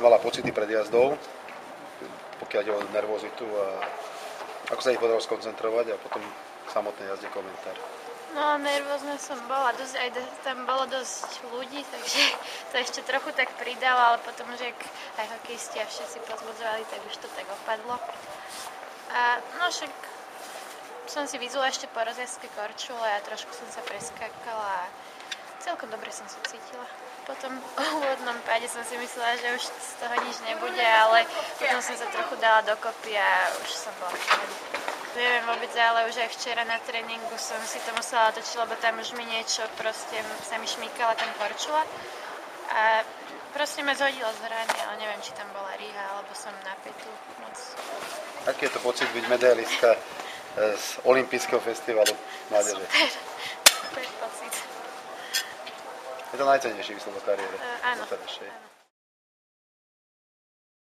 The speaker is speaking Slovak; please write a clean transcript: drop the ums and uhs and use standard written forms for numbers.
si mala pocity pred jazdou, pokiaľ ide o nervozitu a ako sa ich podarilo skoncentrovať a potom k samotnej jazde komentár? No, nervózna som bola, tam bolo dosť ľudí, takže to ešte trochu tak pridalo, ale potom, že aj hokejisti a všetci pozbudzovali, tak už to tak opadlo. A no však som si vyzula ešte po rozjazdke korčule a trošku som sa preskákala a celkom dobre som sa cítila. Po tom úvodnom páde som si myslela, že už z toho nič nebude, ale potom som sa trochu dala dokopy a už som bola v pohode. Neviem vôbec, ale už aj včera na tréningu som si to musela točiť, lebo tam už mi niečo, proste sa mi šmýkala tam korčula a proste ma zhodilo z hrany, ale neviem, či tam bola rýha, alebo som na petu moc. Aký je to pocit byť medailistka z olympijského festivalu mládeže? Super pocit. Je to najcennejší výsledok kariéry? Áno.